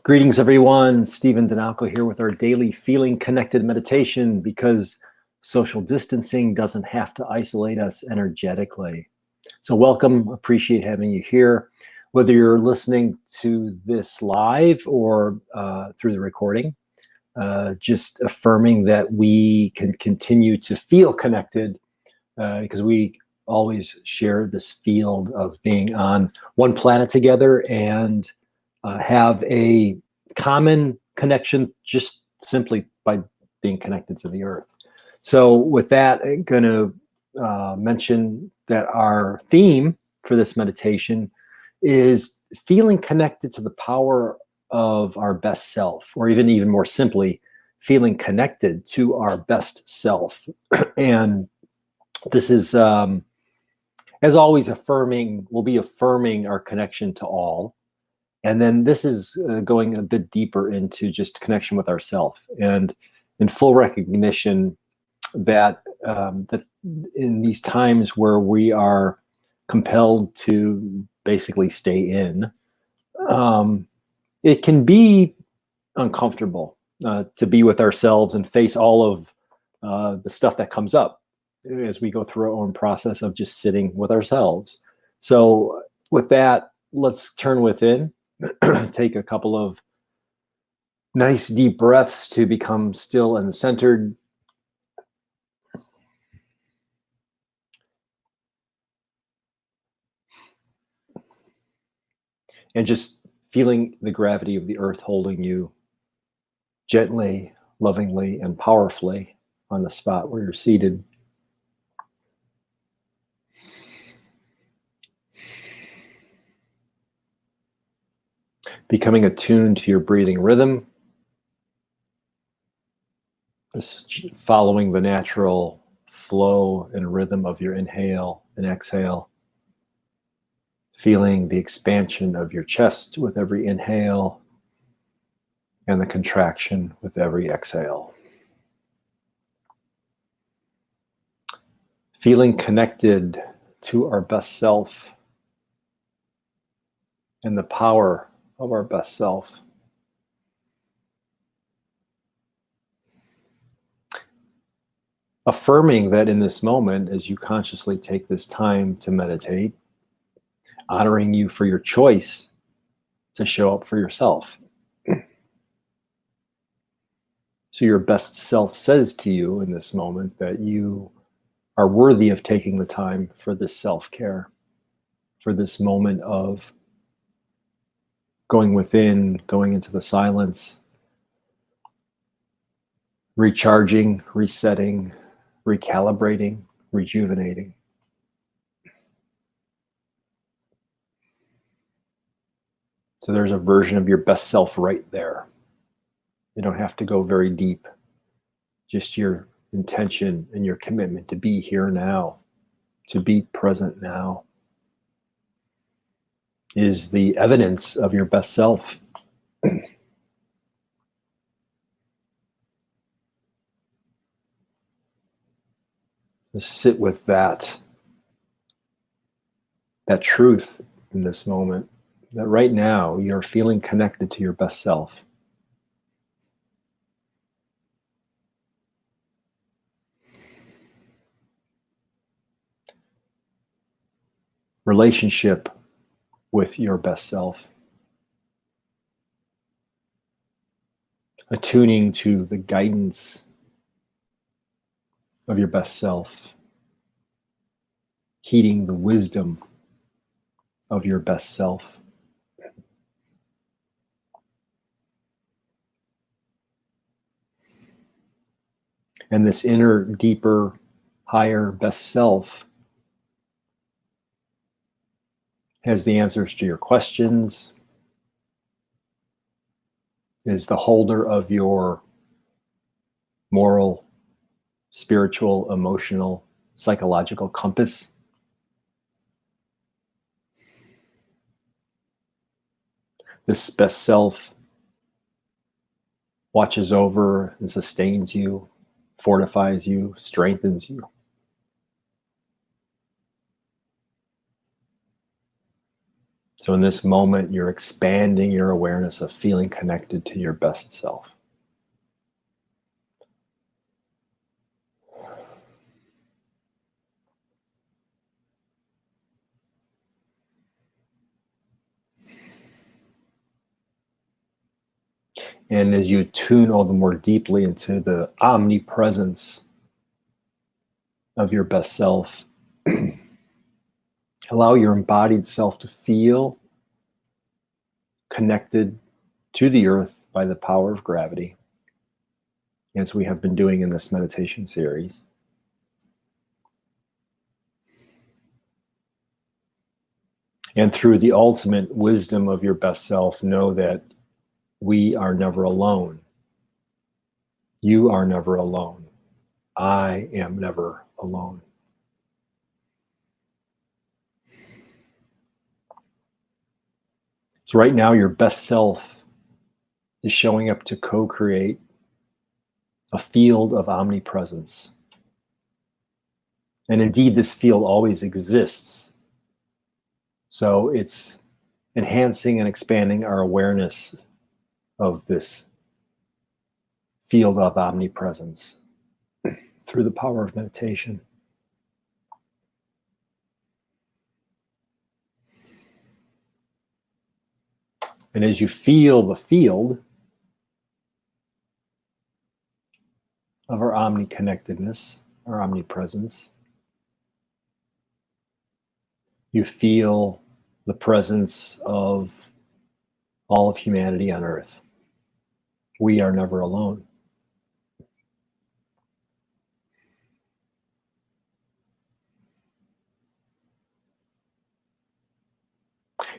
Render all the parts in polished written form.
Greetings, everyone. Stephen Denalco here with our daily Feeling Connected meditation, because social distancing doesn't have to isolate us energetically. So welcome, appreciate having you here. Whether you're listening to this live or through the recording, just affirming that we can continue to feel connected because we always share this field of being on one planet together and have a common connection just simply by being connected to the earth. So with that, I'm going to mention that our theme for this meditation is feeling connected to the power of our best self, or even more simply, feeling connected to our best self. And this is, as always, we'll be affirming our connection to all. And then this is going a bit deeper into just connection with ourself, and in full recognition that that in these times where we are compelled to basically stay in, it can be uncomfortable to be with ourselves and face all of the stuff that comes up as we go through our own process of just sitting with ourselves. So with that, let's turn within. Take a couple of nice deep breaths to become still and centered. And just feeling the gravity of the earth holding you gently, lovingly, and powerfully on the spot where you're seated. Becoming attuned to your breathing rhythm. Just following the natural flow and rhythm of your inhale and exhale. Feeling the expansion of your chest with every inhale and the contraction with every exhale. Feeling connected to our best self and the power of our best self. Affirming that in this moment, as you consciously take this time to meditate, honoring you for your choice to show up for yourself. So your best self says to you in this moment that you are worthy of taking the time for this self-care, for this moment of going within, going into the silence, recharging, resetting, recalibrating, rejuvenating. So there's a version of your best self right there. You don't have to go very deep. Just your intention and your commitment to be here now, to be present now, is the evidence of your best self. Just sit with that truth in this moment, that right now you're feeling connected to your best self. Relationship with your best self. Attuning to the guidance of your best self. Heeding the wisdom of your best self. And this inner, deeper, higher best self has the answers to your questions, is the holder of your moral, spiritual, emotional, psychological compass. This best self watches over and sustains you, fortifies you, strengthens you. So in this moment, you're expanding your awareness of feeling connected to your best self. And as you tune all the more deeply into the omnipresence of your best self, allow your embodied self to feel connected to the earth by the power of gravity, as we have been doing in this meditation series. And through the ultimate wisdom of your best self, know that we are never alone. You are never alone. I am never alone. So right now, your best self is showing up to co-create a field of omnipresence. And indeed, this field always exists. So it's enhancing and expanding our awareness of this field of omnipresence through the power of meditation. And as you feel the field of our omniconnectedness, our omnipresence, you feel the presence of all of humanity on earth. We are never alone.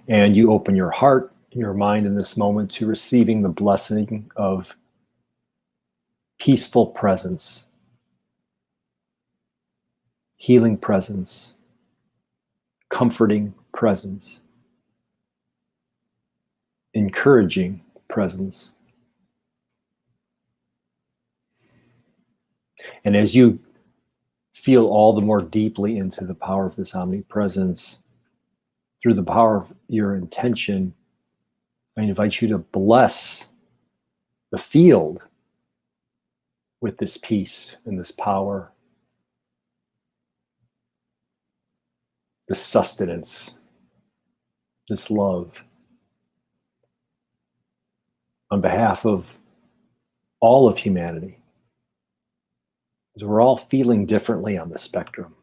And you open your heart, your mind in this moment to receiving the blessing of peaceful presence, healing presence, comforting presence, encouraging presence. And as you feel all the more deeply into the power of this omnipresence, through the power of your intention, I invite you to bless the field with this peace and this power, this sustenance, this love, on behalf of all of humanity. Because we're all feeling differently on the spectrum.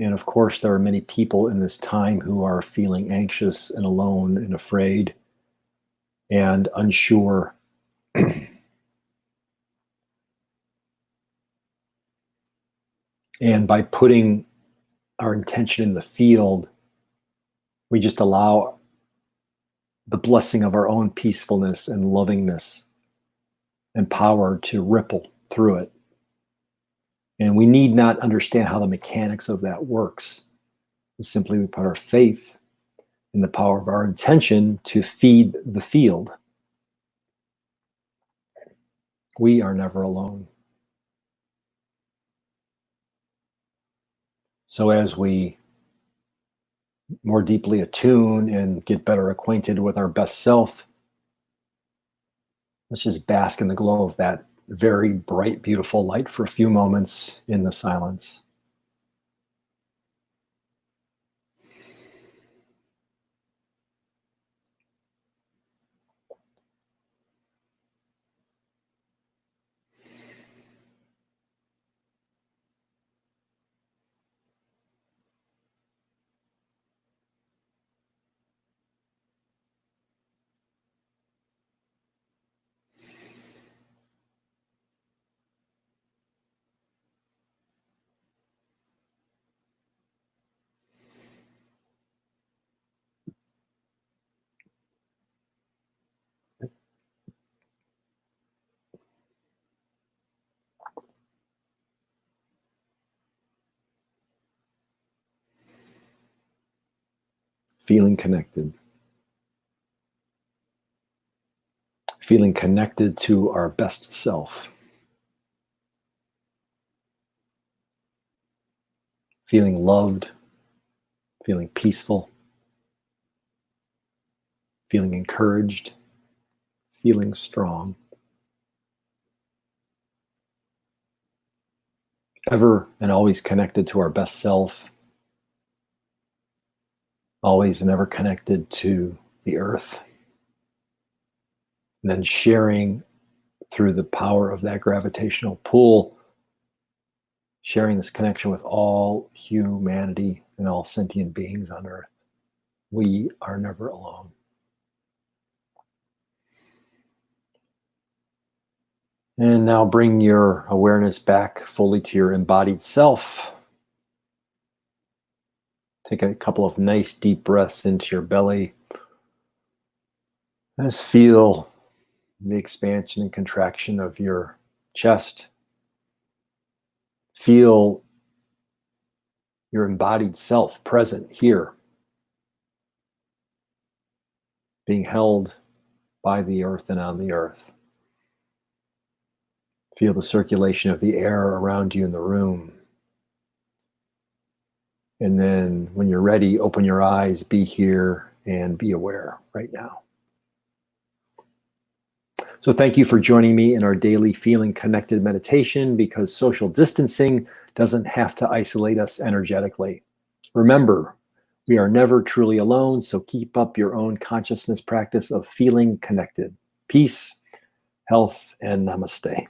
And of course, there are many people in this time who are feeling anxious and alone and afraid and unsure. And by putting our intention in the field, we just allow the blessing of our own peacefulness and lovingness and power to ripple through it. And we need not understand how the mechanics of that works. Simply we put our faith in the power of our intention to feed the field. We are never alone. So as we more deeply attune and get better acquainted with our best self, let's just bask in the glow of that very bright, beautiful light for a few moments in the silence. Feeling connected. Feeling connected to our best self. Feeling loved, feeling peaceful, feeling encouraged, feeling strong. Ever and always connected to our best self, always and ever connected to the earth. And then sharing through the power of that gravitational pull, sharing this connection with all humanity and all sentient beings on earth. We are never alone. And now bring your awareness back fully to your embodied self. Take a couple of nice deep breaths into your belly. Just feel the expansion and contraction of your chest. Feel your embodied self present here, being held by the earth and on the earth. Feel the circulation of the air around you in the room. And then when you're ready, open your eyes, be here, and be aware right now. So thank you for joining me in our daily Feeling Connected meditation, because social distancing doesn't have to isolate us energetically. Remember, we are never truly alone, so keep up your own consciousness practice of feeling connected. Peace, health, and namaste.